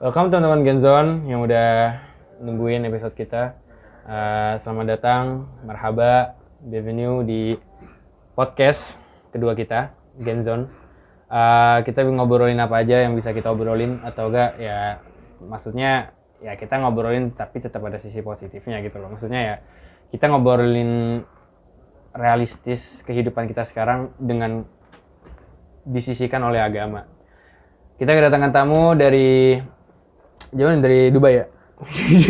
Welcome teman-teman Genzone yang udah nungguin episode kita. Selamat datang, marhaba, bienvenue di podcast kedua kita, Genzone. Kita ngobrolin apa aja yang bisa kita obrolin atau enggak ya, maksudnya ya kita ngobrolin tapi tetap ada sisi positifnya gitu loh. Maksudnya ya kita ngobrolin realistis kehidupan kita sekarang dengan disisikan oleh agama. Kita kedatangan tamu dari Dubai ya.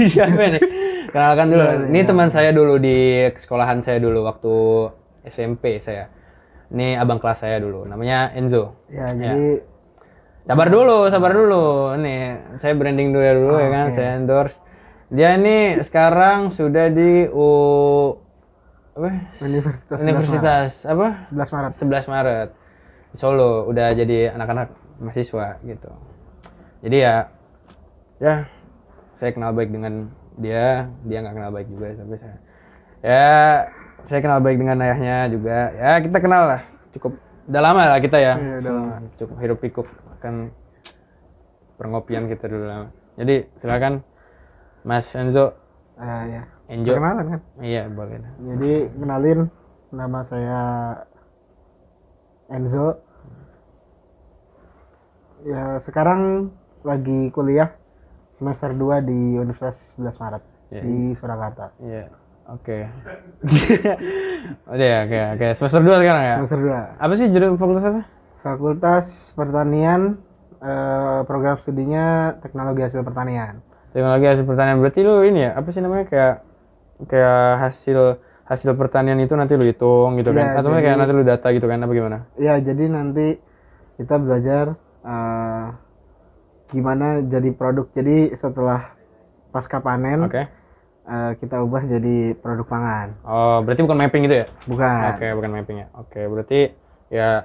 Siapa nih? Kenalkan dulu. Ini teman saya dulu di sekolahan saya dulu waktu SMP saya. Ini abang kelas saya dulu. Namanya Enzo. Ya, jadi Sabar dulu. Nih, saya branding dulu ya kan, saya endorse. Dia ini sekarang sudah di Universitas apa? 11 Maret. 11 Maret. Di Solo, udah jadi anak-anak mahasiswa gitu. Jadi ya saya kenal baik dengan dia nggak kenal baik juga, tapi saya kenal baik dengan ayahnya juga. Ya kita kenal lah, cukup udah lama lah kita ya. Iya, udah lama. Cukup hiruk pikuk akan perngopian kita dulu lama. Jadi silakan Mas Enzo. Ya. Enzo. Perkenalan kan? Iya boleh. Jadi kenalin, nama saya Enzo. Ya, sekarang lagi kuliah semester 2 di Universitas 11 Maret di Surakarta. Iya. Oke. Oke. Semester 2 sekarang ya? Semester 2. Apa sih judul fakultas apa? Fakultas Pertanian, program studinya Teknologi Hasil Pertanian. Teknologi hasil pertanian, berarti lu ini ya, apa sih namanya, kayak hasil pertanian itu nanti lu hitung gitu kan? Iya, Atau kayak nanti lu data gitu kan, apa gimana? Ya, jadi nanti kita belajar gimana jadi produk. Jadi setelah pasca panen, Oke. Kita ubah jadi produk pangan. Oh, berarti bukan mapping gitu ya? Bukan. Oke, bukan mapping ya. Oke, berarti ya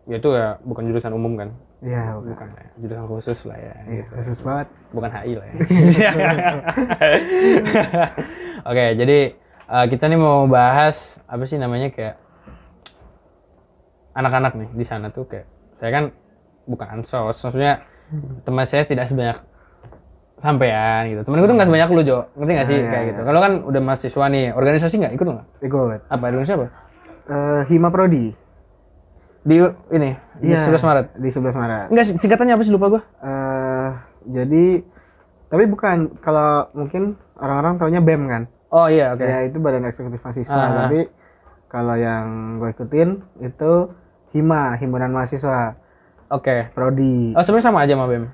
itu ya bukan jurusan umum kan? Iya, Bukan ya, jurusan khusus lah ya. Iya, Gitu. khusus banget. Bukan HI lah ya. Oke, jadi kita nih mau bahas apa sih namanya, kayak anak-anak nih di sana tuh, kayak saya kan bukan ansos, maksudnya teman saya tidak sebanyak sampean gitu. Temen gue tuh nggak sebanyak lu, Jo. Ngerti nggak sih kayak gitu. Kalau kan udah mahasiswa nih, organisasi nggak ikut nggak? Ikut. Apa organisasi apa? Hima Prodi. Di ini di 11 Maret. Di 11 Maret. Enggak, singkatannya apa sih, lupa gua. Jadi tapi bukan, kalau mungkin orang-orang taunya BEM kan. Oh iya, oke. Ya, itu Badan Eksekutif Mahasiswa. Tapi kalau yang gue ikutin itu Hima, Himpunan Mahasiswa. Oke. Prodi. Oh, sebenarnya sama aja sama BEM.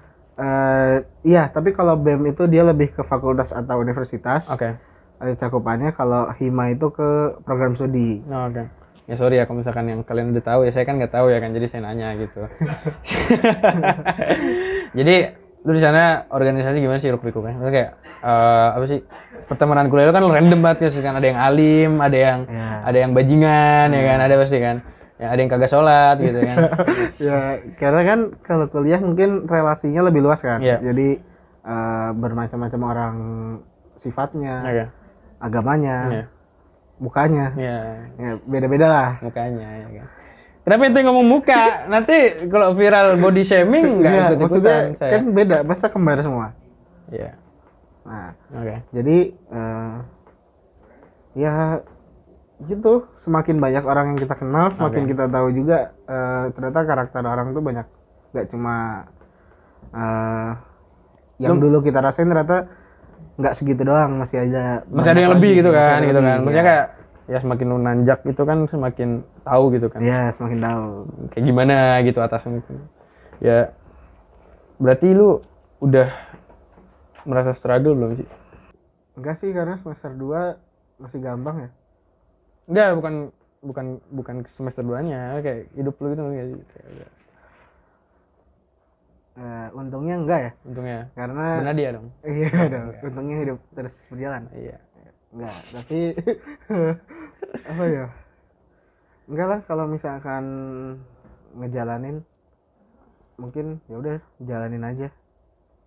Iya, tapi kalau BEM itu dia lebih ke fakultas atau universitas. Oke. Cakupannya. Kalau Hima itu ke program studi. Oh, oke. Ya sorry ya kalau misalkan yang kalian udah tahu ya, saya kan nggak tahu ya kan, jadi saya nanya gitu. Jadi lu di sana organisasi gimana sih, hiruk-pikuknya? Maksudnya kayak apa sih? Pertemanan kuliah lu kan random banget ya, kan ada yang alim, ada yang bajingan ya kan, ada pasti kan. Ya ada yang kagak sholat gitu kan. Ya, karena kan kalau kuliah mungkin relasinya lebih luas kan. Iya. Jadi bermacam-macam orang sifatnya, Oke. agamanya, Iya. mukanya. Ya, Beda-beda lah. mukanya ya kan. Kenapa ente ngomong muka? Nanti kalau viral body shaming nggak Iya, ikut-ikutan maksudnya saya. kan beda, masa kembar semua. Iya. Nah, Oke. jadi ya gitu, semakin banyak orang yang kita kenal, semakin kita tahu juga ternyata karakter orang tuh banyak, nggak cuma yang dulu kita rasain, ternyata nggak segitu doang, masih ada yang lebih gitu kan, masih ada gitu kan. lebih, Maksudnya ya. kayak ya semakin lu nanjak gitu kan, semakin tahu gitu kan. Iya, semakin tahu. Kayak gimana gitu atasnya. Ya berarti lu udah merasa struggle belum sih? Enggak sih, karena semester 2 masih gampang ya. Enggak, bukan semester 2-nya, kayak hidup lu gitu enggak sih? Kayak, Untungnya enggak ya, untungnya. karena Bernadia dong. iya dong, untungnya hidup terus berjalan. Iya. Enggak, tapi apa ya? Enggak lah, kalau misalkan ngejalanin, mungkin ya udah jalanin aja.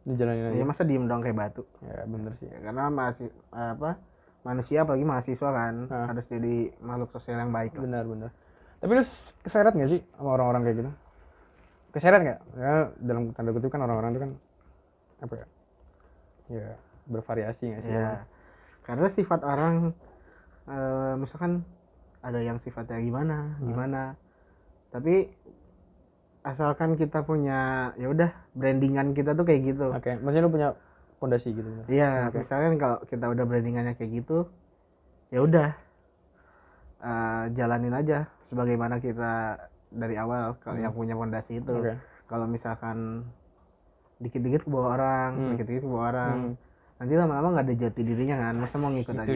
Dijalanin aja. Ya masa diem dong kayak batu. Ya bener sih. Ya, karena manusia apalagi mahasiswa kan harus jadi makhluk sosial yang baik. Benar. Tapi lu keseret nggak sih sama orang-orang kayak gitu? Keseret nggak? Ya dalam tanda kutip kan orang-orang itu kan apa ya? Ya, bervariasi nggak sih? Ya, karena sifat orang misalkan ada yang sifatnya gimana, tapi asalkan kita punya ya udah brandingan kita tuh kayak gitu. Oke, maksudnya lu punya fondasi gitu. Iya, Oke. misalkan kalau kita udah brandingannya kayak gitu, ya udah jalanin aja sebagaimana kita dari awal kalau yang punya fondasi itu. Oke. Kalau misalkan dikit-dikit ke bawah orang, dikit-dikit ke bawah orang, nanti lama-lama nggak ada jati dirinya kan, masa mau ngikut aja.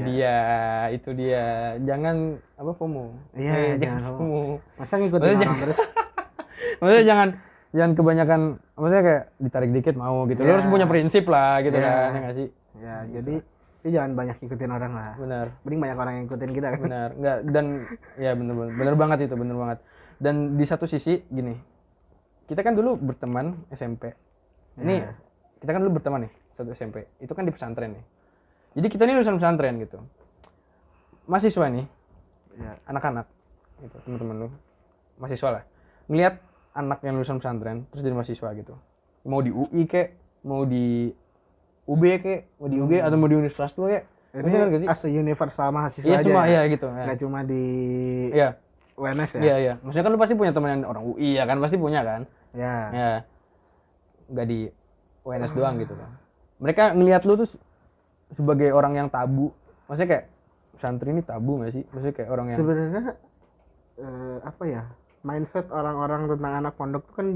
Itu dia. Jangan apa FOMO. Iya, jangan jangan FOMO. masa ngikutin orang terus. Maksudnya jangan kebanyakan, maksudnya kayak ditarik dikit mau gitu. Lu Iya. harus punya prinsip lah gitu Iya. kan, ya nggak sih? Ya, jadi itu jangan banyak ngikutin orang lah. Benar. Mending banyak orang yang ngikutin kita kan. Benar. Enggak, dan ya bener banget itu, bener banget. Dan di satu sisi gini, kita kan dulu berteman SMP. Ini kita kan dulu berteman nih satu SMP. Itu kan di pesantren nih. Jadi kita ini lulusan pesantren gitu. Mahasiswa nih, Ya. anak-anak gitu, teman-teman lu. Mahasiswa lah. Ngelihat anak yang lulusan pesantren terus jadi mahasiswa gitu. Mau di UI kek, mau di UB kek, mau di UG atau mau di universitas lu kek. Ini as a universal mahasiswa Iya aja. semua ya? iya gitu. Ya. Nggak cuma di Iya. UNS ya. Iya. Maksudnya kan lu pasti punya teman yang orang UI ya kan, pasti punya kan? Ya. Ya. Nggak di UNS doang gitu kan. Mereka ngelihat lu tuh sebagai orang yang tabu. Maksudnya kayak santri ini tabu nggak sih? Maksudnya kayak orang yang Sebenarnya apa ya? Mindset orang-orang tentang anak pondok tuh kan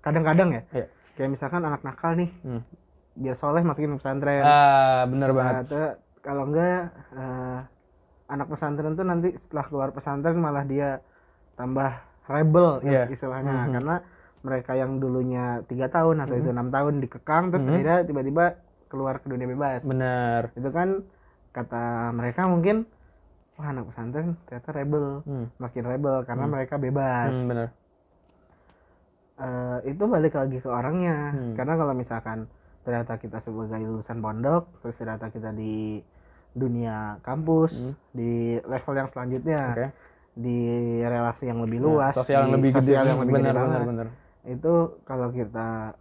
kadang-kadang ya. Iya. Kayak misalkan anak nakal nih, biar soleh masukin pesantren. Bener banget. Atau kalau enggak anak pesantren tuh nanti setelah keluar pesantren malah dia tambah rebel istilahnya. Karena mereka yang dulunya 3 tahun atau itu 6 tahun dikekang terus akhirnya tiba-tiba keluar ke dunia bebas. Bener. Itu kan kata mereka mungkin wah anak pesantren ternyata rebel, makin rebel karena mereka bebas. Bener. Itu balik lagi ke orangnya. Karena kalau misalkan ternyata kita sebagai lulusan pondok, terus ternyata kita di dunia kampus, di level yang selanjutnya, di relasi yang lebih luas, sosial yang lebih gede, yang lebih gede banget. Bener. Itu kalau kita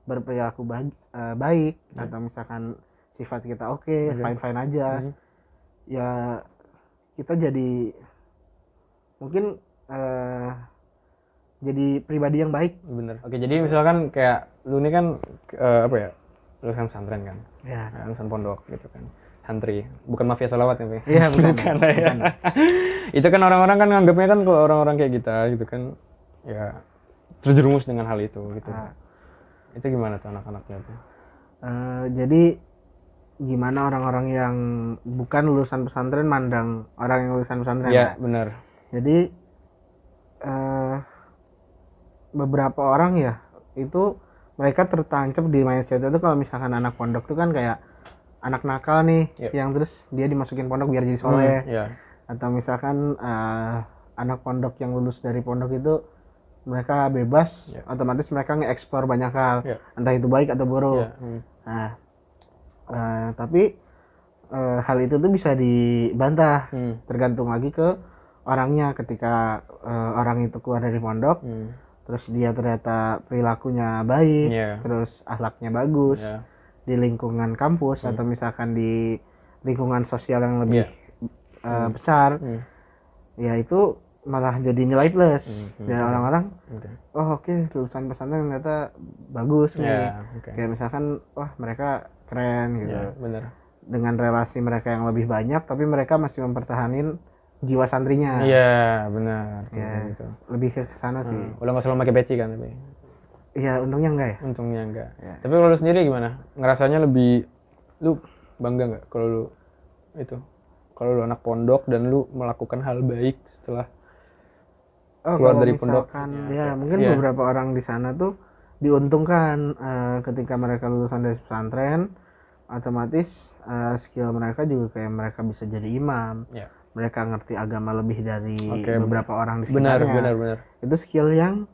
berperilaku baik atau misalkan sifat kita oke, fine aja, ya kita jadi mungkin jadi pribadi yang baik. Bener. Oke, jadi misalkan kayak lu ini kan apa ya, lulusan pesantren kan, Ya. lulusan pondok gitu kan, santri, bukan mafia salawat ya, Iya, bukan. ya. Itu kan orang-orang kan nganggapnya kan kalau orang-orang kayak kita gitu kan, ya terjerumus dengan hal itu gitu. Itu gimana tuh anak-anaknya tuh? Jadi gimana orang-orang yang bukan lulusan pesantren mandang orang yang lulusan pesantren? Iya, benar. Jadi beberapa orang ya itu mereka tertancap di mindset itu kalau misalkan anak pondok tuh kan kayak anak nakal nih, yang terus dia dimasukin pondok biar jadi soleh. Atau misalkan anak pondok yang lulus dari pondok itu mereka bebas, otomatis mereka nge-explore banyak hal, entah itu baik atau buruk. Nah, tapi hal itu tuh bisa dibantah, tergantung lagi ke orangnya. Ketika orang itu keluar dari pondok, terus dia ternyata perilakunya baik, terus akhlaknya bagus, di lingkungan kampus atau misalkan di lingkungan sosial yang lebih besar, ya itu malah jadi nilai plus. Dan orang-orang oh oke, lulusan pesantren ternyata bagus nih. Kayak misalkan wah mereka keren gitu. Bener. Dengan relasi mereka yang lebih banyak tapi mereka masih mempertahankan jiwa santrinya. Iya, benar. Gitu. Lebih ke sana sih. Udah nggak selalu pakai peci kan tapi. Iya, untungnya enggak ya. Untungnya enggak. Tapi kalau lu sendiri gimana? Ngerasanya lebih, lu bangga nggak kalau lu itu, kalau lu anak pondok dan lu melakukan hal baik setelah keluar dari pondok? Ya mungkin beberapa orang di sana tuh diuntungkan ketika mereka lulusan dari pesantren, otomatis skill mereka juga kayak mereka bisa jadi imam. Mereka ngerti agama lebih dari beberapa orang di sekitarnya. Benar. Itu skill yang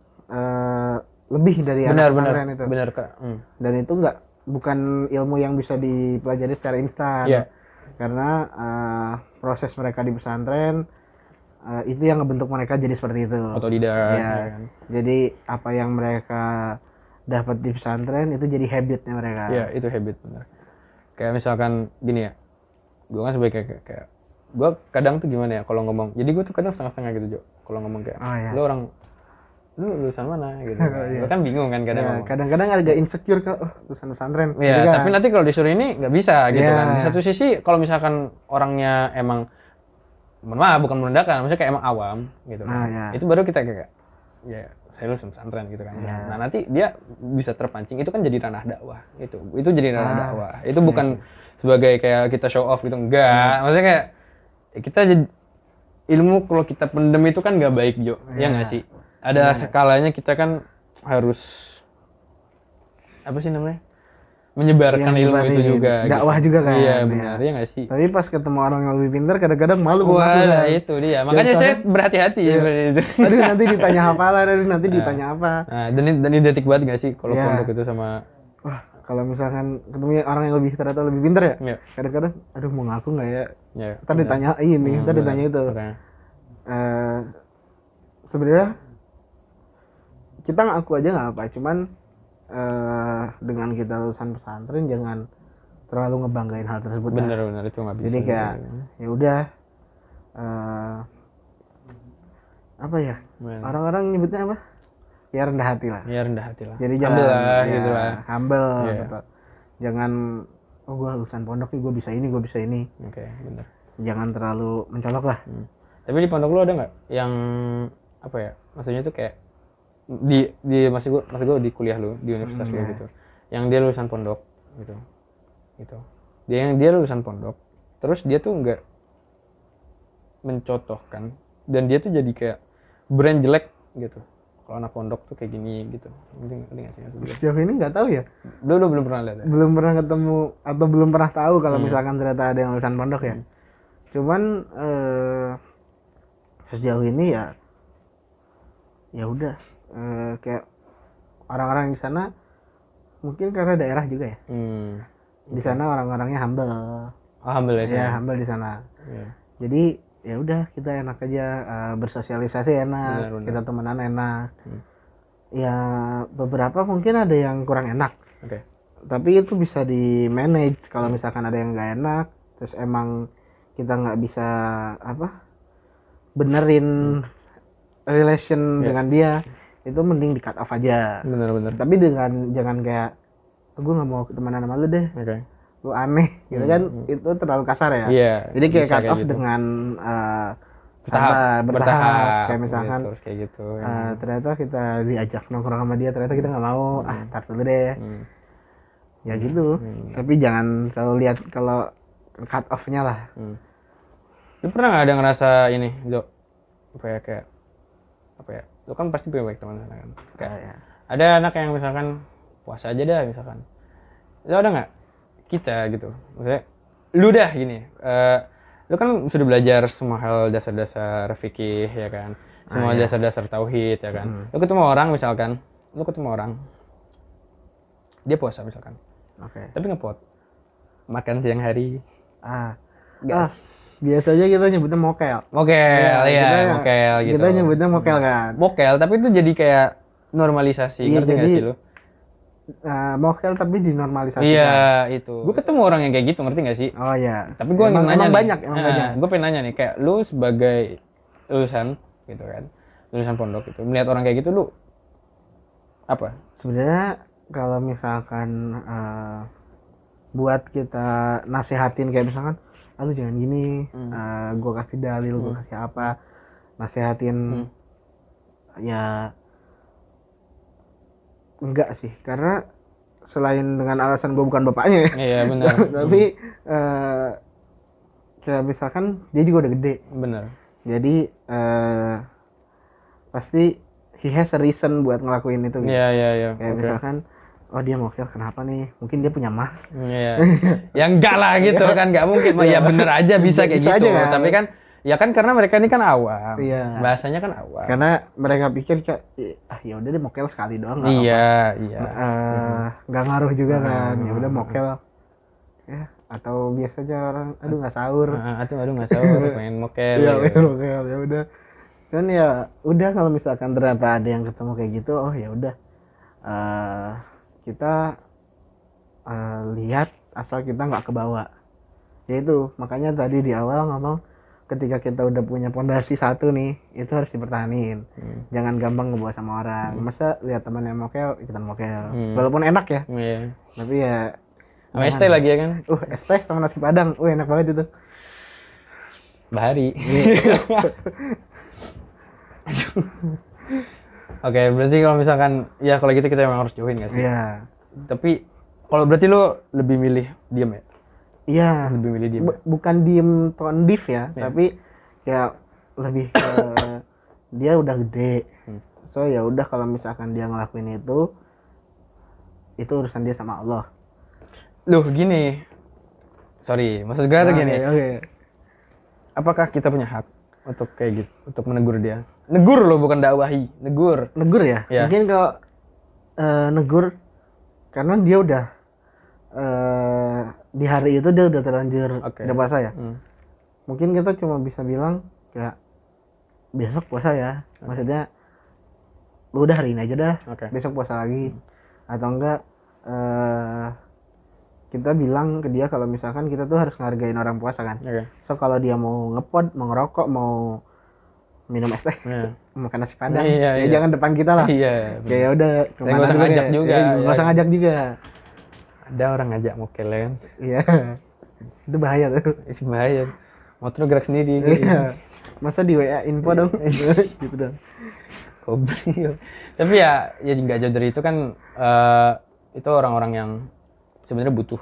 lebih dari anak pesantren itu. Benar, Kak. Dan itu bukan ilmu yang bisa dipelajari secara instan. Karena proses mereka di pesantren itu yang ngebentuk mereka jadi seperti itu. Otodidak. Kan? Jadi apa yang mereka dapat di pesantren itu jadi habitnya mereka. Iya, itu habit bener. Kayak misalkan gini ya, gue kan sebagai kayak gue kadang tuh gimana ya kalau ngomong, jadi gue tuh kadang setengah-setengah gitu Jo kalau ngomong kayak lu lulusan mana gitu kan. Lu kan bingung kan kadang ngomong. Kadang-kadang agak insecure kalau lulusan pesantren. Iya, gitu kan. tapi nanti kalau disuruh ini nggak bisa gitu kan. Di satu sisi kalau misalkan orangnya emang bukan merendahkan, maksudnya kayak emang awam gitu kan. Itu baru kita kayak ya saya lulusan pesantren gitu kan. Nah, nanti dia bisa terpancing, itu kan jadi ranah dakwah. Itu jadi ranah dakwah. Itu bukan sebagai kayak kita show off gitu, enggak. Maksudnya kayak kita jadi ilmu kalau kita pendem itu kan nggak baik Jo. Ya nggak sih? Ada skalanya kita kan harus apa sih namanya? Menyebarkan ilmu itu juga. Dakwah gitu. juga kan. Iya benar, ya nggak sih? Tapi pas ketemu orang yang lebih pintar kadang-kadang malu. Wah, itu dia. Makanya saya berhati-hati seperti itu. Aduh nanti ditanya hafalan, nanti ditanya apa. Nah, dan identik banget nggak sih kalau pondok itu sama. Wah, kalau misalkan ketemu orang yang lebih ternyata lebih pintar ya. Kadang-kadang aduh mau ngaku nggak ya? Ntar ditanya ini, ntar ditanya itu. Sebenarnya kita ngaku aja nggak apa, cuman dengan kita lulusan pesantren jangan terlalu ngebanggain hal tersebut. Bener itu nggak bisa. Jadi kayak ya udah apa ya, orang-orang nyebutnya apa ya, rendah hati lah. Jadi humble jangan lah, gitu lah. Humble gitu. Jangan gue lulusan pondok nih gue bisa ini. Oke, bener. Jangan terlalu mencolok lah. Tapi di pondok lu ada nggak yang apa ya, maksudnya tuh kayak di masih gue di kuliah lu di universitas lu gitu, yang dia lulusan pondok gitu dia lulusan pondok terus dia tuh nggak mencontohkan dan dia tuh jadi kayak brand jelek gitu kalau anak pondok tuh kayak gini gitu. Ngerti nggak sih? Sejauh ini nggak tahu ya. Lu belum pernah lihat ya? Belum pernah ketemu atau belum pernah tahu kalau misalkan ternyata ada yang lulusan pondok ya. Cuman sejauh ini ya udah kayak orang-orang di sana mungkin karena daerah juga ya. Di sana orang-orangnya humble. Humble ya. Ya humble di sana. Jadi ya udah kita enak aja bersosialisasi enak, bener. Kita temenan enak. Ya beberapa mungkin ada yang kurang enak. Tapi itu bisa di manage kalau misalkan ada yang nggak enak, terus emang kita nggak bisa benerin relation dengan dia. Itu mending di cut off aja. Bener. Tapi jangan kayak gue nggak mau temenan sama lu deh. Lu aneh gitu kan, itu terlalu kasar ya. Jadi kayak cut off gitu. Dengan bertahap kayak misalkan gitu, kayak gitu. Ternyata kita diajak nongkrong sama dia, ternyata kita nggak mau. Tar dulu deh. Ya gitu. Tapi jangan selalu lihat kalau cut off-nya lah. Lu pernah nggak ada ngerasa ini, Jo? Kayak apa ya? Lu kan pasti punya banyak teman sana kan. Kayak ada anak yang misalkan puasa aja dah misalkan. Lu ada nggak kita gitu? Maksudnya lu dah gini. Lu kan sudah belajar semua hal dasar-dasar fikih ya kan. Semua dasar-dasar tauhid ya kan. Lu ketemu orang misalkan, dia puasa misalkan. Tapi ngepot. Makan siang hari. Gas. Biasanya kita nyebutnya mokel. Mokel gitu. Kita nyebutnya mokel kan. Mokel, tapi itu jadi kayak normalisasi, ngerti nggak sih lu? Mokel tapi dinormalisasi. Iya, itu. Gue ketemu orang yang kayak gitu, ngerti nggak sih? Oh iya. Tapi gue ingin nanya banyak. Gue pengen nanya nih, kayak lu sebagai lulusan gitu kan, lulusan pondok gitu, melihat orang kayak gitu lu apa? Sebenarnya kalau misalkan buat kita nasehatin kayak misalkan lu jangan gini, gue kasih dalil, gue kasih apa, nasehatin, ya enggak sih, karena selain dengan alasan gue bukan bapaknya, iya benar, tapi kayak misalkan dia juga udah gede, benar, jadi pasti he has a reason buat ngelakuin itu, gitu. Iya. Kayak misalkan oh dia mokel kenapa nih? Mungkin dia punya mah. Iya. Ya enggak lah gitu kan, enggak mungkin. Ya bener aja bisa kayak gitu. Aja, kan? Tapi kan ya kan karena mereka ini kan awam. Iya. Bahasanya kan awam. Karena mereka pikir kayak ya udah dia mokel sekali doang. Iya. Nggak ngaruh juga kan. Ya udah mokel. Ya atau biasanya orang aduh nggak sahur. Aduh nggak sahur pengen mokel. Iya, mokel ya udah. Cuman ya udah kalau misalkan ternyata ada yang ketemu kayak gitu, oh ya udah. kita lihat asal kita nggak kebawa. Yaitu makanya tadi di awal ngomong ketika kita udah punya pondasi satu nih, itu harus dipertahanin. Jangan gampang ngebawa sama orang. Masa lihat teman yang mokel ikutan mokel. Walaupun enak ya. Tapi ya sama es teh lagi ya kan? Es teh sama nasi padang. Enak banget itu. Bahari. Oke, berarti kalau misalkan ya kalau gitu kita memang harus jauhin nggak sih? Iya. Tapi kalau berarti lo lebih milih diem ya? Iya. Lebih milih diem. Bukan diem tondif ya, tapi ya lebih ke dia udah gede. So ya udah kalau misalkan dia ngelakuin itu urusan dia sama Allah. Loh gini. Sorry, maksud gue tuh gini. Okay. Apakah kita punya hak untuk kayak gitu, untuk menegur dia? Negur loh, bukan dakwahi, negur. Negur ya? Mungkin kalau negur karena dia udah di hari itu dia udah terlanjur udah puasa ya. Mungkin kita cuma bisa bilang kayak besok puasa ya. Maksudnya lu udah hari ini aja dah. Besok puasa lagi. Atau enggak kita bilang ke dia kalau misalkan kita tuh harus ngehargain orang puasa kan. So kalau dia mau ngepod, mau ngerokok, mau minum es teh, makan nasi padang, jangan depan kita lah. Iya. Ya udah, nggak usah ngajak juga. Nggak usah ngajak juga. Ada orang ngajak mokel kan? Iya. Itu bahaya tuh. Itu bahaya. Motor gerak sendiri. Iya. Masa di WA info dong? Gitu dong. Kobril. Tapi ya nggak jauh dari itu kan. Itu orang-orang yang sebenarnya butuh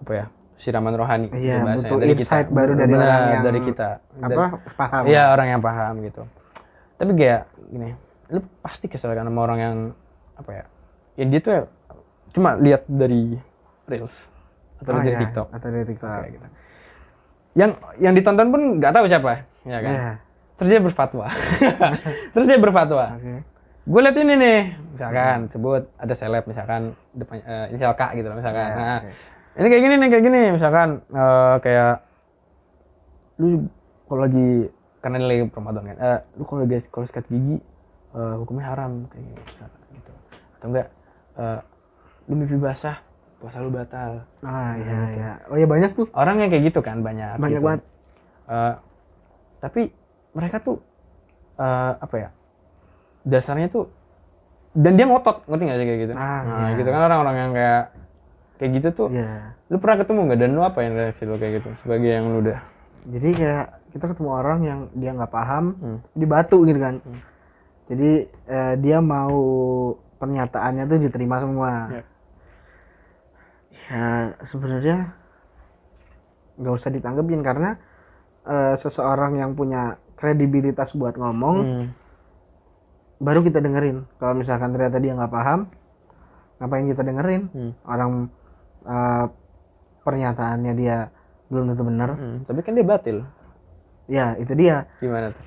apa ya, siraman rohani. Iya, butuh insight baru dari orang yang dari kita paham. Iya, orang yang paham gitu. Tapi kayak gini, lu pasti kesel kan sama orang yang apa ya, dia tuh cuma lihat dari reels atau dari TikTok gitu. Yang ditonton pun nggak tahu siapa, ya kan? Terus dia berfatwa. Gue liat ini nih, misalkan sebut ada seleb misalkan depan inisial K gitu loh misalkan. Ini kayak gini, misalkan kayak lu kalau lagi, karena ini lagi Ramadan kan, lu kalau sikat gigi hukumnya haram kayak gitu. Atau enggak lu mimpi basah, puasa lu batal. Iya. Oh ya banyak tuh. Orang yang kayak gitu kan banyak gitu. Banget. Tapi mereka tuh apa ya? Dasarnya tuh, dan dia ngotot, ngerti nggak sih kayak gitu? Gitu kan orang-orang yang kayak gitu tuh. Lu pernah ketemu nggak, dan lu apa yang reaksi lu kayak gitu sebagai yang lu udah? Jadi kayak kita ketemu orang yang dia nggak paham, di batu gitu kan. Jadi dia mau pernyataannya tuh diterima semua. Ya sebenarnya nggak usah ditanggepin karena seseorang yang punya kredibilitas buat ngomong. Baru kita dengerin. Kalau misalkan ternyata dia nggak paham, ngapain kita dengerin? Orang pernyataannya dia belum tentu benar. Tapi kan dia batil. Ya itu dia. Gimana tuh?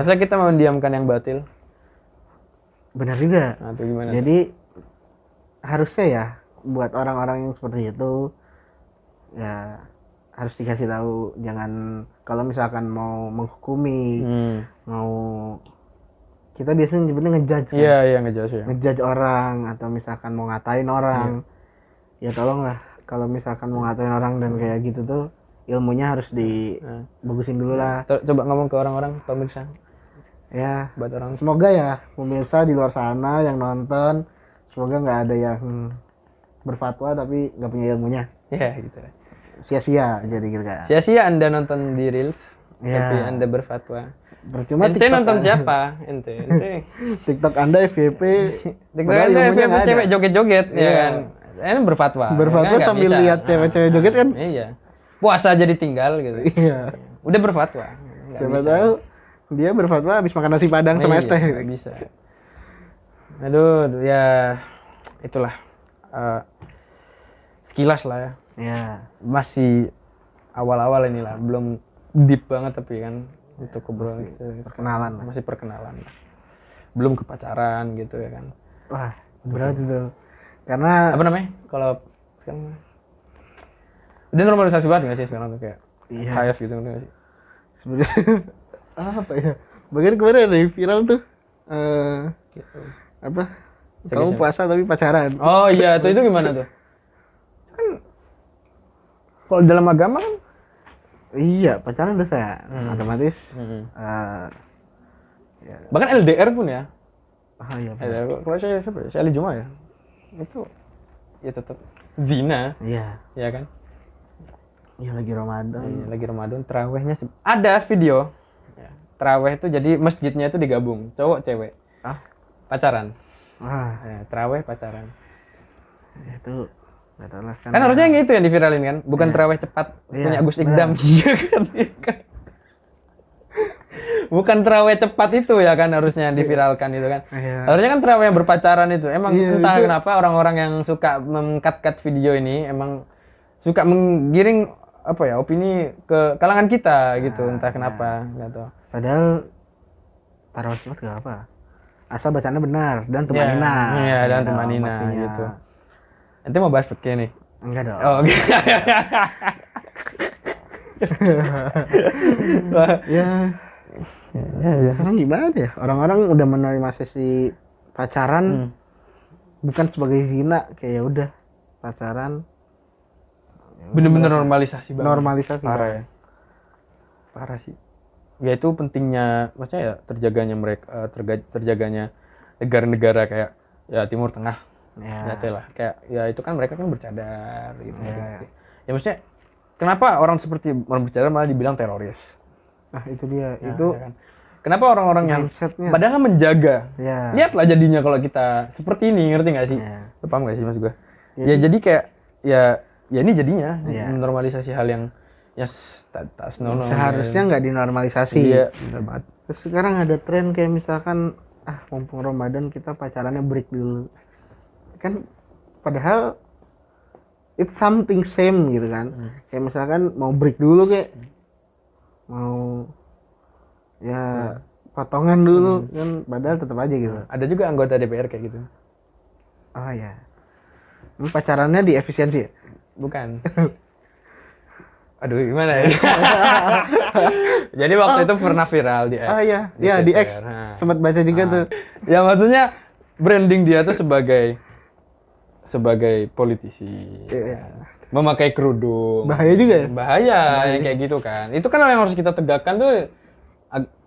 Masa kita mau mendiamkan yang batil? Benar juga. Nah, itu gimana? Jadi harusnya ya buat orang-orang yang seperti itu ya harus dikasih tahu, jangan kalau misalkan mau menghukumi, mau, kita biasanya nyebutnya ngejudge kan? Iya, ngejudge ya. Ngejudge orang atau misalkan mau ngatain orang. Ya tolonglah kalau misalkan mau ngatain orang dan kayak gitu tuh ilmunya harus dibagusin dulu lah. Coba ngomong ke orang-orang pemirsa. Ya, buat orang. Semoga ya pemirsa di luar sana yang nonton, semoga nggak ada yang berfatwa tapi nggak punya ilmunya. Ya gitu. Sia-sia jadi gitu kan. Sia-sia Anda nonton di reels, tapi Anda berfatwa. Percuma ente TikTok nonton siapa? Ente. TikTok Anda FYP. TikTok Anda FYP cewek joget-joget ya kan. Ini berfatwa. Berfatwa kan sambil lihat cewek-cewek joget kan? Iya. Puasa jadi tinggal gitu. Iya. Udah berfatwa. Siapa tahu dia berfatwa habis makan nasi padang sama es teh. Bisa. Aduh, ya itulah. Sekilas lah ya. Iya. Masih awal-awal inilah, belum deep banget tapi kan untuk obrolan gitu. Masih perkenalan. Belum ke pacaran gitu ya kan. Wah, berat itu. Karena apa namanya? Kalau sekarang udah normalisasi banget nggak sih sekarang tuh kayak chaos gitu nggak sih? Sebenarnya apa ya? Bagian kemarin ada yang viral tuh Gitu. Apa? Serius Kamu ya? puasa tapi pacaran. Oh iya, itu gimana tuh? Kan kalau dalam agama kan Iya, pacaran dosa. Otomatis. Ya. Bahkan LDR pun ya. Iya benar. LDR, kalau saya siapa ya? Saya Ali Juma ya. Itu ya tetap zina, Iya. ya kan? Iya lagi Ramadan. Iya, lagi Ramadan, terawihnya ada video. Ya, terawih itu jadi masjidnya itu digabung, cowok cewek. Pacaran. Terawih pacaran. Itu nggak tahu lah Kan harusnya yang itu yang diviralin kan, bukan terawih cepat punya Agus Ikdam. Iya kan? Bukan terawih cepat itu ya kan harusnya diviralkan itu kan. Harusnya kan terawih yang berpacaran itu. Emang entah kenapa orang-orang yang suka mengkat-kat video ini emang suka menggiring apa ya opini ke kalangan kita gitu, entah kenapa gitu. Padahal tarawih cepat gak apa. Asal bacanya benar dan tumanina. Iya, dan tumanina gitu. Nanti mau bahas podcast nih? Enggak dong. Oh, okay. Ya. Sekarang gimana ya? Orang-orang udah menerima sesi pacaran bukan sebagai zina, kayak ya udah pacaran. Bener-bener normalisasi banget. Normalisasi. Parah ya. Parah sih. Ya itu pentingnya, maksudnya ya terjaganya mereka, terjaganya negara-negara kayak ya Timur Tengah, ya lah, kayak ya itu kan mereka kan bercadar gitu. Ya maksudnya kenapa orang seperti orang bercadar malah dibilang teroris? Nah itu dia, itu ya kan? Kenapa orang-orang yang padahal menjaga, lihatlah jadinya kalau kita seperti ini, ngerti nggak sih? Paham nggak sih mas gue? Ya jadi kayak ya ini jadinya menormalisasi hal yang ya seharusnya nggak dinormalisasi. Iya, benar banget. Terus sekarang ada tren kayak misalkan mumpung Ramadan kita pacarannya break dulu. Kan padahal it's something same gitu kan. Kayak misalkan mau break dulu kayak mau ya potongan dulu kan padahal tetap aja gitu. Ada juga anggota DPR kayak gitu. Oh ya. Pacarannya di efisiensi ya? Bukan. Aduh gimana ya? Jadi waktu itu pernah viral di X. Iya di X. Sempat baca juga tuh. Ya maksudnya branding dia tuh sebagai politisi. Memakai kerudung. Bahaya juga ya? Bahaya yang kayak gitu kan. Itu kan yang harus kita tegakkan tuh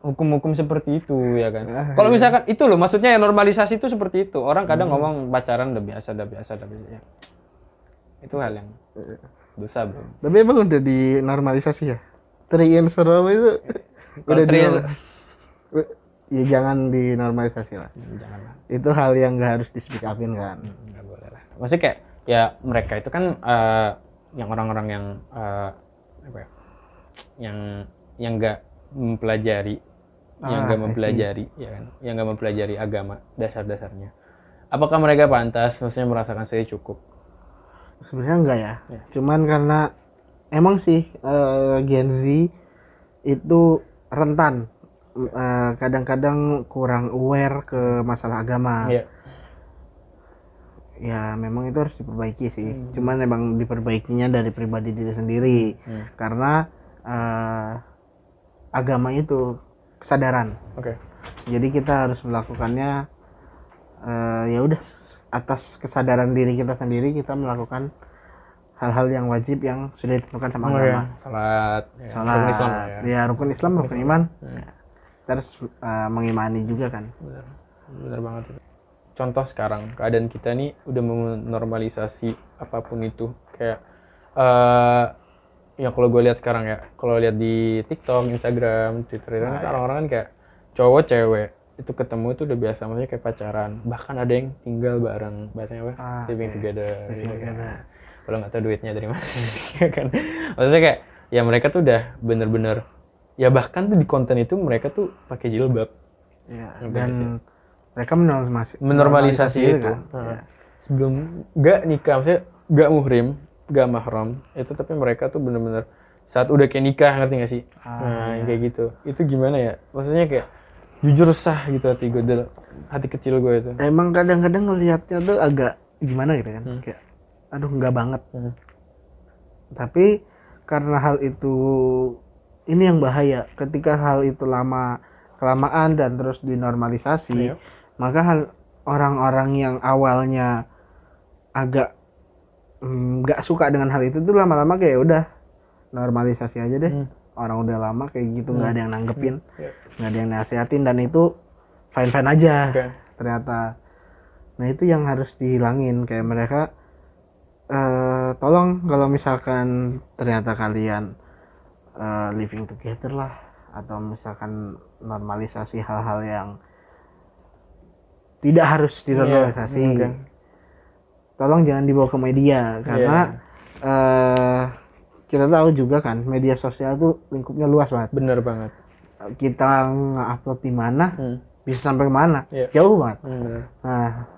hukum-hukum seperti itu ya kan. Kalau misalkan itu loh maksudnya normalisasi itu seperti itu. Orang kadang ngomong pacaran udah biasa. Ya. Itu hal yang dosa bro. Tapi emang udah dinormalisasi ya? Triin Surabaya itu udah ya jangan dinormalisasi lah. Jangan lah. Itu hal yang nggak harus di-speak up-in kan. Nggak boleh lah. Maksudnya kayak ya mereka itu kan yang orang-orang yang apa ya? Yang nggak mempelajari, yang nggak mempelajari, ya kan? Yang nggak mempelajari agama dasar-dasarnya. Apakah mereka pantas? Maksudnya merasakan saya cukup? Sebenarnya enggak ya. Cuman karena emang sih Gen Z itu rentan kadang-kadang kurang aware ke masalah agama. Ya memang itu harus diperbaiki sih. Cuman emang diperbaikinya dari pribadi diri sendiri. Karena agama itu kesadaran. Jadi kita harus melakukannya ya udah atas kesadaran diri kita sendiri kita melakukan hal-hal yang wajib yang sudah ditentukan sama agama. Salat, rukun Islam ya. Rukun Islam, rukun iman. Kita harus mengimani juga kan. Benar banget. Contoh sekarang keadaan kita nih udah menormalisasi apapun itu kayak ya kalau gue lihat sekarang ya, kalau lihat di TikTok, Instagram, Twitter kan orang-orang kan kayak cowok cewek itu ketemu itu udah biasa, maksudnya kayak pacaran, bahkan ada yang tinggal bareng, bahasanya apa? Living together. Kalau nggak tahu duitnya dari mana, kan? Maksudnya kayak ya mereka tuh udah bener-bener ya bahkan tuh di konten itu mereka tuh pakai jilbab. Dan mereka menormalisasi itu. Kan? Sebelum nggak nikah, maksudnya nggak muhrim, nggak mahram, itu tapi mereka tuh bener-bener saat udah kayak nikah, ngerti nggak sih? Kayak gitu. Itu gimana ya? Maksudnya kayak jujur resah gitu hati kecil gue itu. Emang kadang-kadang ngelihatnya tuh agak gimana gitu kan, kayak aduh nggak banget. Tapi karena hal itu ini yang bahaya, ketika hal itu kelamaan dan terus dinormalisasi, Maka orang-orang yang awalnya agak nggak suka dengan hal itu tuh lama-lama kayak udah normalisasi aja deh. Orang udah lama kayak gitu, nggak ada yang nanggepin, nggak ada yang nasihatin, dan itu fine-fine aja ternyata. Nah itu yang harus dihilangin, kayak mereka tolong kalau misalkan ternyata kalian living together lah, atau misalkan normalisasi hal-hal yang tidak harus dinormalisasi, tolong jangan dibawa ke media, karena kita tahu juga kan media sosial tuh lingkupnya luas banget. Bener banget. Kita nge-upload di mana bisa sampai kemana, jauh banget. Nah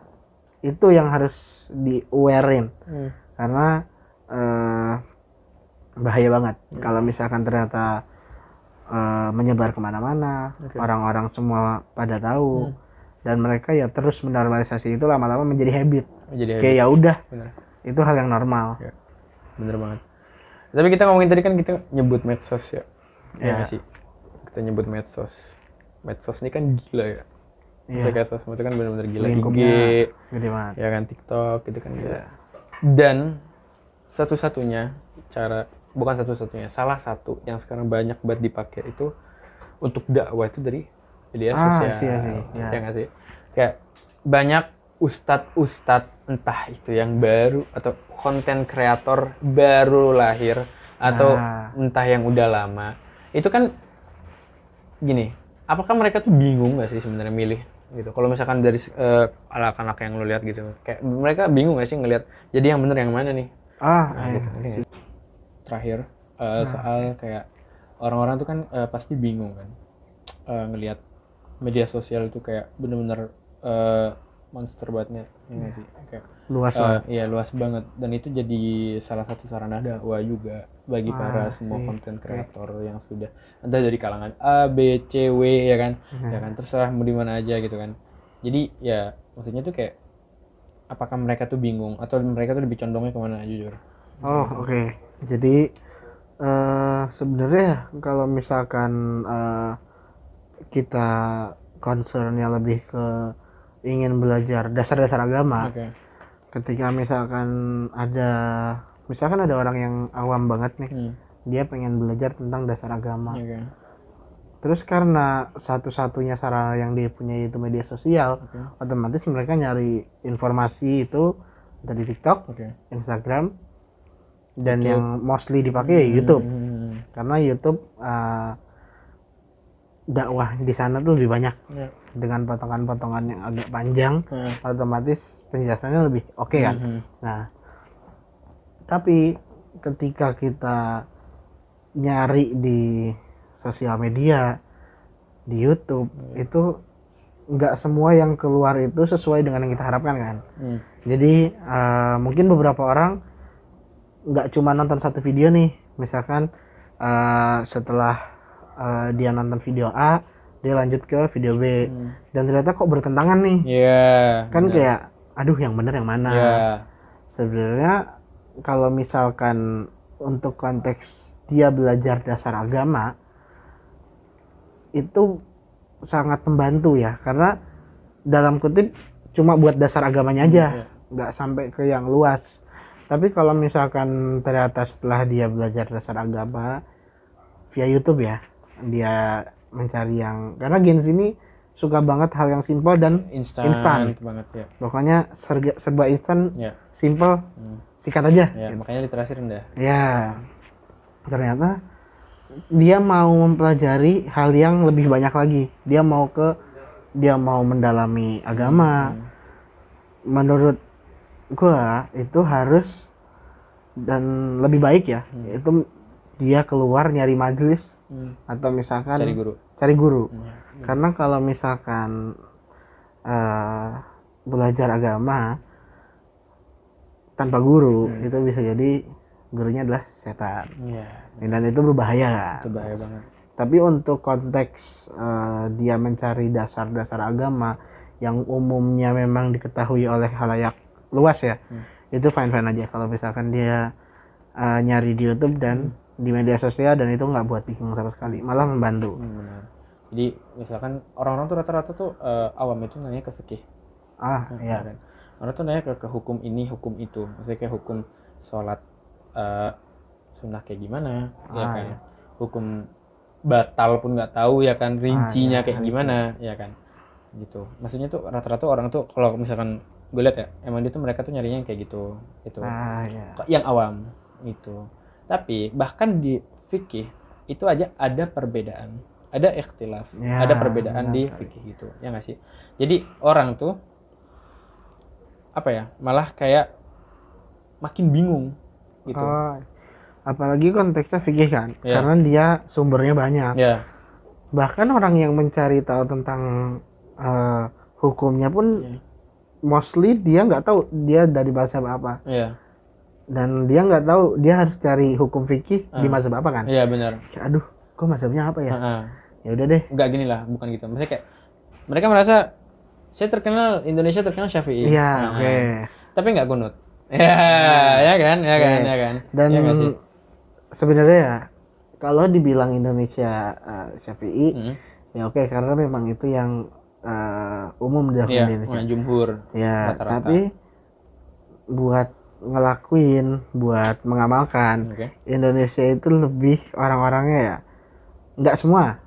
itu yang harus di-awarein, karena bahaya banget kalau misalkan ternyata menyebar kemana-mana, orang-orang semua pada tahu, dan mereka ya terus menormalisasi itu, lama-lama menjadi habit. Kayak ya udah, itu hal yang normal. Bener banget. Tapi kita ngomongin tadi kan kita nyebut medsos ya. Ya sih. Kita nyebut medsos. Medsos ini kan gila ya. Saya kayak sosmed itu kan benar-benar gila. IG, gede banget. Ya kan, TikTok gitu kan gila. Dan satu-satunya cara, bukan satu-satunya, salah satu yang sekarang banyak banget dipakai itu untuk dakwah itu dari media sosial. Ya nggak sih? Kayak banyak ustadz entah itu yang baru atau konten kreator baru lahir atau entah yang udah lama, itu kan gini, apakah mereka tuh bingung nggak sih sebenarnya milih gitu? Kalau misalkan dari anak-anak yang lo lihat gitu, kayak mereka bingung nggak sih ngelihat jadi yang bener yang mana nih? Gitu. Terakhir soal kayak orang-orang tuh kan pasti bingung kan ngelihat media sosial itu kayak bener-bener monster banget ya sih, kayak luas banget. Iya luas banget, dan itu jadi salah satu sarana dakwah juga bagi para semua konten kreator yang sudah entah dari kalangan A, B, C, W ya kan, ya kan terserah mau di mana aja gitu kan. Jadi ya maksudnya tuh kayak apakah mereka tuh bingung atau mereka tuh lebih condongnya kemana jujur? Oke. Jadi sebenarnya kalau misalkan kita concernnya lebih ke ingin belajar dasar-dasar agama, ketika misalkan ada orang yang awam banget nih, dia pengen belajar tentang dasar agama, terus karena satu-satunya sarana yang dia punya itu media sosial, otomatis mereka nyari informasi itu dari TikTok, Instagram, dan YouTube. Yang mostly dipakai YouTube, karena YouTube dakwah di sana tuh lebih banyak dengan potongan-potongan yang agak panjang, otomatis penjelasannya lebih oke kan. Nah, tapi ketika kita nyari di sosial media, di YouTube, itu nggak semua yang keluar itu sesuai dengan yang kita harapkan kan. Jadi mungkin beberapa orang nggak cuma nonton satu video nih, misalkan setelah dia nonton video A, dia lanjut ke video B, dan ternyata kok bertentangan nih. Kan bener. Kayak aduh yang bener yang mana. Sebenarnya kalau misalkan untuk konteks dia belajar dasar agama itu sangat membantu ya, karena dalam kutip cuma buat dasar agamanya aja, nggak sampai ke yang luas. Tapi kalau misalkan ternyata setelah dia belajar dasar agama via YouTube ya, dia mencari yang, karena Gen Z ini suka banget hal yang simpel dan instan banget ya. Pokoknya serba instan, simple, sikat aja. Gitu. Makanya literasi rendah. Ya, ternyata dia mau mempelajari hal yang lebih banyak lagi. Dia mau mendalami agama. Menurut gua itu harus dan lebih baik ya. Itu dia keluar nyari majelis atau misalkan cari guru. Karena kalau misalkan belajar agama tanpa guru, itu bisa jadi gurunya adalah setan. Dan itu berbahaya kan. Itu bahaya banget. Tapi untuk konteks dia mencari dasar-dasar agama yang umumnya memang diketahui oleh khalayak luas ya, itu fine-fine aja kalau misalkan dia nyari di YouTube dan di media sosial, dan itu nggak buat bingung sama sekali, malah membantu. Jadi misalkan orang-orang tuh rata-rata tuh awam itu nanya ke fikih. Iya. Kan? Orang tuh nanya ke hukum ini, hukum itu. Maksudnya kayak hukum sholat sunnah kayak gimana, ya kan? Iya. Hukum batal pun nggak tahu ya kan, rincinya Iya, kayak gimana, ya kan? Gitu. Maksudnya tuh rata-rata orang tuh kalau misalkan gue lihat ya, emang dia tuh mereka tuh nyarinya yang kayak gitu, gitu. Iya. Yang awam gitu. Tapi bahkan di fikih itu aja ada perbedaan, ada ikhtilaf, Ya, ada perbedaan benar di sekali. fikih gitu, ya nggak sih? Jadi orang tuh apa ya, malah kayak makin bingung gitu. Apalagi konteksnya fikih kan, Ya. karena dia sumbernya banyak. Ya, Bahkan orang yang mencari tahu tentang hukumnya pun ya, mostly dia nggak tahu dia dari mazhab apa, ya, dan dia nggak tahu dia harus cari hukum fikih di mazhab apa kan. iya benar. Aduh, kok mazhabnya apa ya? Heeh. Ya udah deh. Enggak gini lah, bukan gitu. Maksudnya kayak mereka merasa Indonesia terkenal Syafi'i. Iya, Nah, oke. tapi nggak kunut. Ya, ya kan, ya kan, Oke. ya kan. Dan Ya nggak sih? sebenarnya ya, kalau dibilang Indonesia Syafi'i, ya oke, karena memang itu yang umum di Iya, Indonesia. jumhur. Ya, Rata-rata. tapi buat ngelakuin, buat mengamalkan, Oke. Indonesia itu lebih orang-orangnya ya, nggak semua,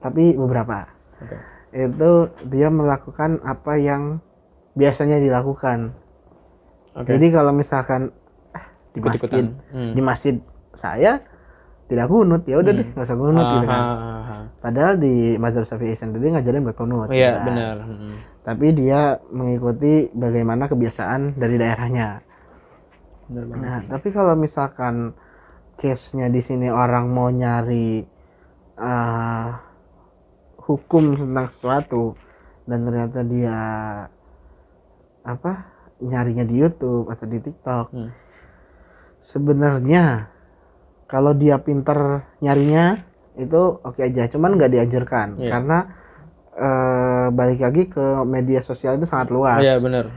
tapi beberapa. Oke. Itu dia melakukan apa yang biasanya dilakukan. Oke. Jadi kalau misalkan di masjid, Ikut-ikutan. di masjid saya tidak kunut, ya udah deh, nggak usah kunut gitu kan. Padahal di mazhab Syafi'i sendiri ngajarin buat kunut. Iya, gitu kan. benar. Tapi dia mengikuti bagaimana kebiasaan dari daerahnya. Benar banget. Nah, tapi kalau misalkan case-nya di sini orang mau nyari hukum tentang sesuatu dan ternyata dia nyarinya di YouTube atau di TikTok. Sebenarnya kalau dia pinter nyarinya itu oke aja, cuman nggak dianjurkan karena balik lagi ke media sosial itu sangat luas. Iya, benar.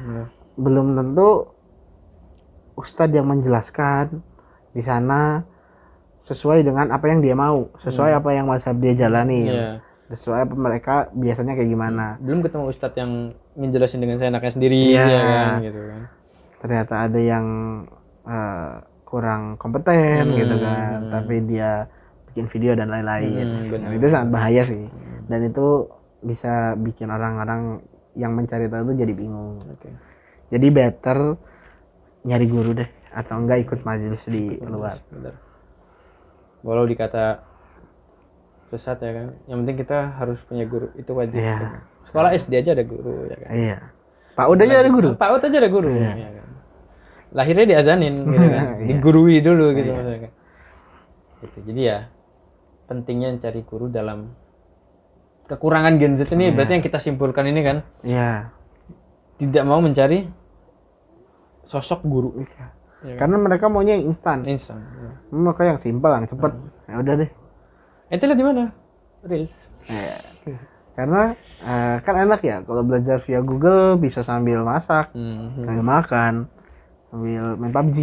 Belum tentu ustadz yang menjelaskan di sana sesuai dengan apa yang dia mau, sesuai apa yang mazhab dia jalani, sesuai apa mereka biasanya kayak gimana. Belum ketemu ustadz yang ngejelasin dengan seenaknya sendiri, ya kan, gitu kan. Ternyata ada yang kurang kompeten gitu kan, tapi dia bikin video dan lain-lain. Dan itu sangat bahaya sih. Dan itu bisa bikin orang-orang yang mencari tahu itu jadi bingung. Jadi better nyari guru deh, atau enggak ikut majelis di luar. Walau dikata sesat ya kan, yang penting kita harus punya guru, itu wajib. Iya. Sekolah SD aja ada guru ya kan. Iya. PAUD aja ada guru. PAUD aja ada guru. Iya. Ya kan? Lahirnya diazanin gitu kan, digurui dulu gitu maksudnya. Gitu. Jadi ya pentingnya cari guru dalam kekurangan Gen Z ini, berarti yang kita simpulkan ini kan, tidak mau mencari sosok guru. Ya, karena mereka maunya yang instan. Mereka yang simpel, yang cepet. Ya udah deh. Ente lihat di mana? Reels. Karena kan enak ya kalau belajar via Google, bisa sambil masak, sambil makan, sambil main PUBG.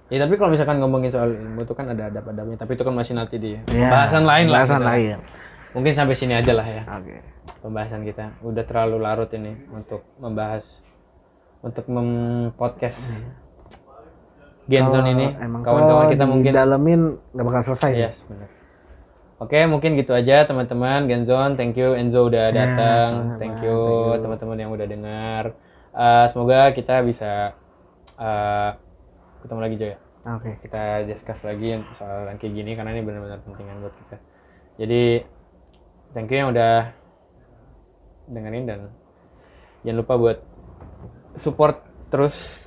Ya tapi kalau misalkan ngomongin soal ilmu itu kan ada adab-adabnya, tapi itu kan masih nanti di bahasan lain lah. Bahasan lain. Mungkin sampai sini aja lah ya. Pembahasan kita udah terlalu larut ini untuk membahas, untuk podcast Genzone ini. Kawan-kawan kita mungkin dalamin nggak bakal selesai. Yes, benar. Oke, mungkin gitu aja teman-teman Genzone. Thank you Enzo udah datang. Thank you teman-teman yang udah dengar. Semoga kita bisa ketemu lagi Jo ya. Kita discuss lagi soal yang kayak gini karena ini benar-benar pentingan buat kita. Jadi thank you yang udah dengerin, dan jangan lupa buat support terus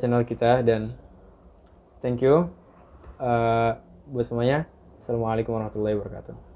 channel kita, dan thank you buat semuanya. Assalamualaikum warahmatullahi wabarakatuh.